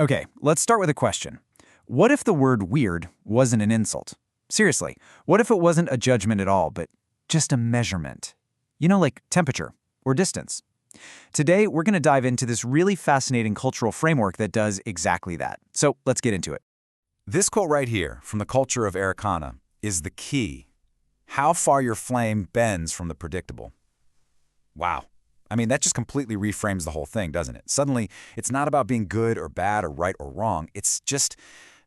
Okay, let's start with a question. What if the word weird wasn't an insult? Seriously, what if it wasn't a judgment at all, but just a measurement? You know, like temperature or distance. Today, we're going to dive into this really fascinating cultural framework that does exactly that. So let's get into it. This quote right here from the culture of Arreqqana is the key. How far your flame bends from the predictable. Wow. I mean, that just completely reframes the whole thing, doesn't it? Suddenly, it's not about being good or bad or right or wrong. It's just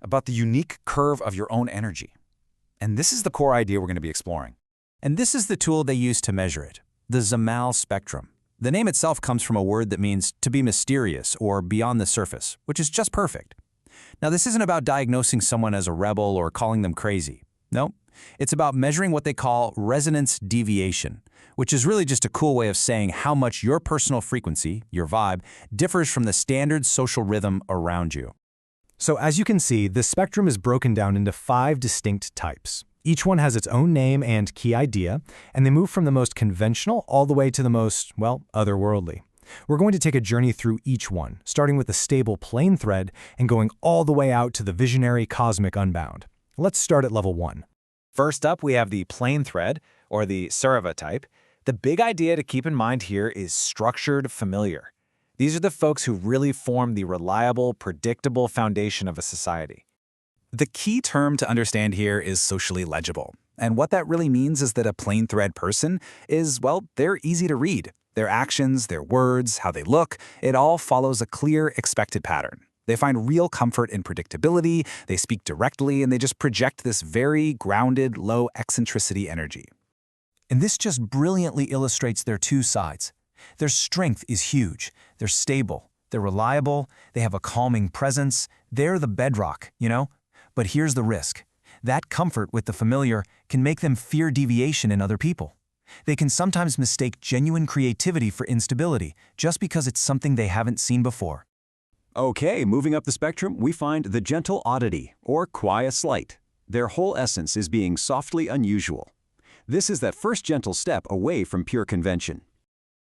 about the unique curve of your own energy. And this is the core idea we're going to be exploring. And this is the tool they use to measure it, the Zamaal Spectrum. The name itself comes from a word that means to be mysterious or beyond the surface, which is just perfect. Now, this isn't about diagnosing someone as a rebel or calling them crazy. No, it's about measuring what they call resonance deviation, which is really just a cool way of saying how much your personal frequency, your vibe, differs from the standard social rhythm around you. So as you can see, the spectrum is broken down into 5 distinct types. Each one has its own name and key idea, and they move from the most conventional all the way to the most, well, otherworldly. We're going to take a journey through each one, starting with the stable plane thread and going all the way out to the visionary cosmic Unbound. Let's start at level 1. First up, we have the plane thread, or the Sarava type. The big idea to keep in mind here is structured familiar. These are the folks who really form the reliable, predictable foundation of a society. The key term to understand here is socially legible. And what that really means is that a plane thread person is, well, they're easy to read. Their actions, their words, how they look, it all follows a clear, expected pattern. They find real comfort in predictability, they speak directly, and they just project this very grounded, low eccentricity energy. And this just brilliantly illustrates their two sides. Their strength is huge. They're stable. They're reliable. They have a calming presence. They're the bedrock, you know? But here's the risk. That comfort with the familiar can make them fear deviation in other people. They can sometimes mistake genuine creativity for instability just because it's something they haven't seen before. Okay, moving up the spectrum, we find the gentle oddity, or quiet slight. Their whole essence is being softly unusual. This is that first gentle step away from pure convention.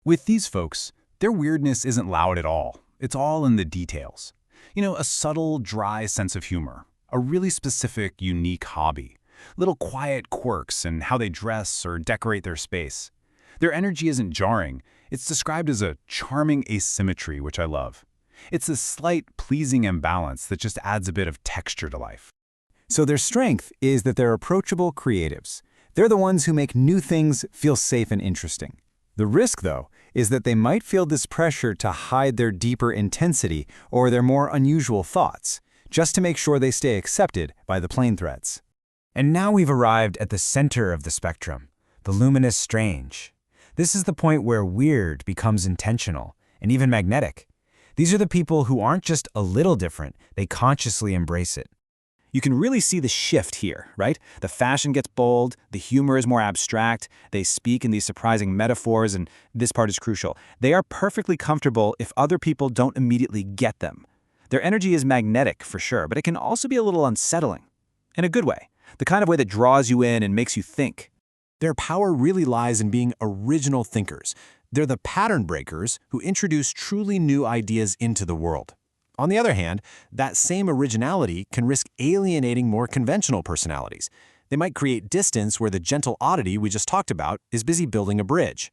With these folks, their weirdness isn't loud at all. It's all in the details. You know, a subtle, dry sense of humor, a really specific, unique hobby, little quiet quirks in how they dress or decorate their space. Their energy isn't jarring. It's described as a charming asymmetry, which I love. It's this slight, pleasing imbalance that just adds a bit of texture to life. So their strength is that they're approachable creatives. They're the ones who make new things feel safe and interesting. The risk, though, is that they might feel this pressure to hide their deeper intensity or their more unusual thoughts, just to make sure they stay accepted by the plane threads. And now we've arrived at the center of the spectrum, the luminous strange. This is the point where weird becomes intentional and even magnetic. These are the people who aren't just a little different, they consciously embrace it. You can really see the shift here, right? The fashion gets bold, the humor is more abstract, they speak in these surprising metaphors, and this part is crucial. They are perfectly comfortable if other people don't immediately get them. Their energy is magnetic for sure, but it can also be a little unsettling. In a good way, the kind of way that draws you in and makes you think. Their power really lies in being original thinkers. They're the pattern breakers who introduce truly new ideas into the world. On the other hand, that same originality can risk alienating more conventional personalities. They might create distance where the gentle oddity we just talked about is busy building a bridge.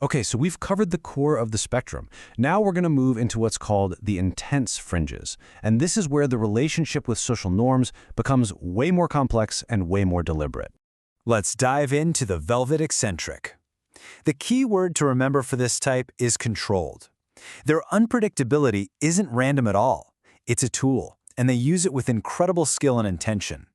Okay, so we've covered the core of the spectrum. Now we're going to move into what's called the intense fringes. And this is where the relationship with social norms becomes way more complex and way more deliberate. Let's dive into the velvet eccentric. The key word to remember for this type is controlled. Their unpredictability isn't random at all. It's a tool, and they use it with incredible skill and intention.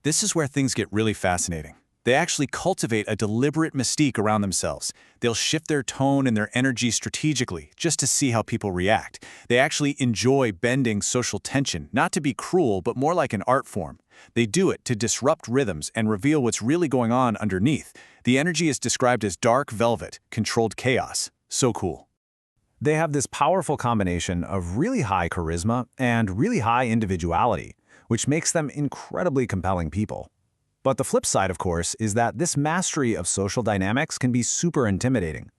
This is where things get really fascinating. They actually cultivate a deliberate mystique around themselves. They'll shift their tone and their energy strategically just to see how people react. They actually enjoy bending social tension, not to be cruel, but more like an art form. They do it to disrupt rhythms and reveal what's really going on underneath. The energy is described as dark velvet, controlled chaos. So cool. They have this powerful combination of really high charisma and really high individuality, which makes them incredibly compelling people. But the flip side, of course, is that this mastery of social dynamics can be super intimidating.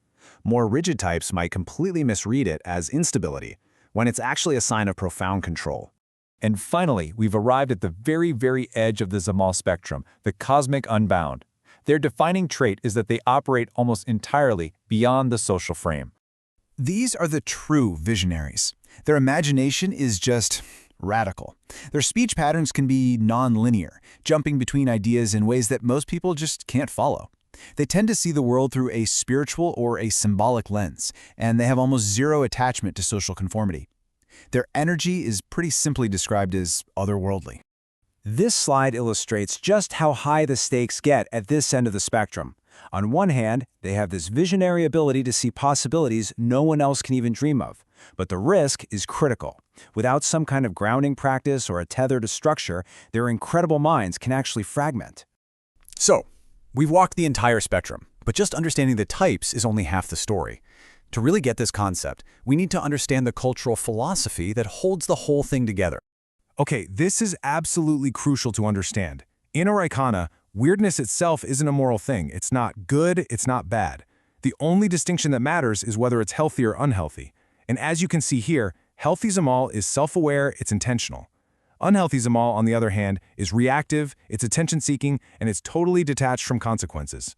More rigid types might completely misread it as instability, when it's actually a sign of profound control. And finally, we've arrived at the very, very edge of the Zamaal spectrum, the cosmic unbound. Their defining trait is that they operate almost entirely beyond the social frame. These are the true visionaries. Their imagination is just radical. Their speech patterns can be non-linear, jumping between ideas in ways that most people just can't follow. They tend to see the world through a spiritual or a symbolic lens, and they have almost zero attachment to social conformity. Their energy is pretty simply described as otherworldly. This slide illustrates just how high the stakes get at this end of the spectrum. On one hand, they have this visionary ability to see possibilities no one else can even dream of. But the risk is critical. Without some kind of grounding practice or a tether to structure, their incredible minds can actually fragment. So, we've walked the entire spectrum, but just understanding the types is only half the story. To really get this concept, we need to understand the cultural philosophy that holds the whole thing together. Okay, this is absolutely crucial to understand. In Arreqqana, weirdness itself isn't a moral thing. It's not good, it's not bad. The only distinction that matters is whether it's healthy or unhealthy. And as you can see here, healthy Zamaal is self-aware, it's intentional. Unhealthy Zamaal, on the other hand, is reactive, it's attention-seeking, and it's totally detached from consequences.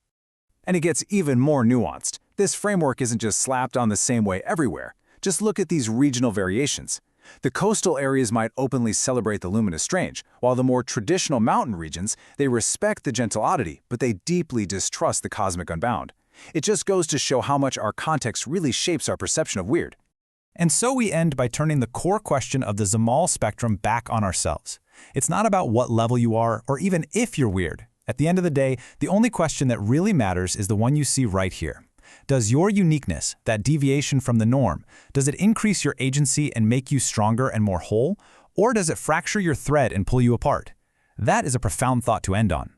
And it gets even more nuanced. This framework isn't just slapped on the same way everywhere. Just look at these regional variations. The coastal areas might openly celebrate the luminous strange, while the more traditional mountain regions, they respect the gentle oddity, but they deeply distrust the cosmic unbound. It just goes to show how much our context really shapes our perception of weird. And so we end by turning the core question of the Zamaal spectrum back on ourselves. It's not about what level you are, or even if you're weird. At the end of the day, the only question that really matters is the one you see right here. Does your uniqueness, that deviation from the norm, does it increase your agency and make you stronger and more whole? Or does it fracture your thread and pull you apart? That is a profound thought to end on.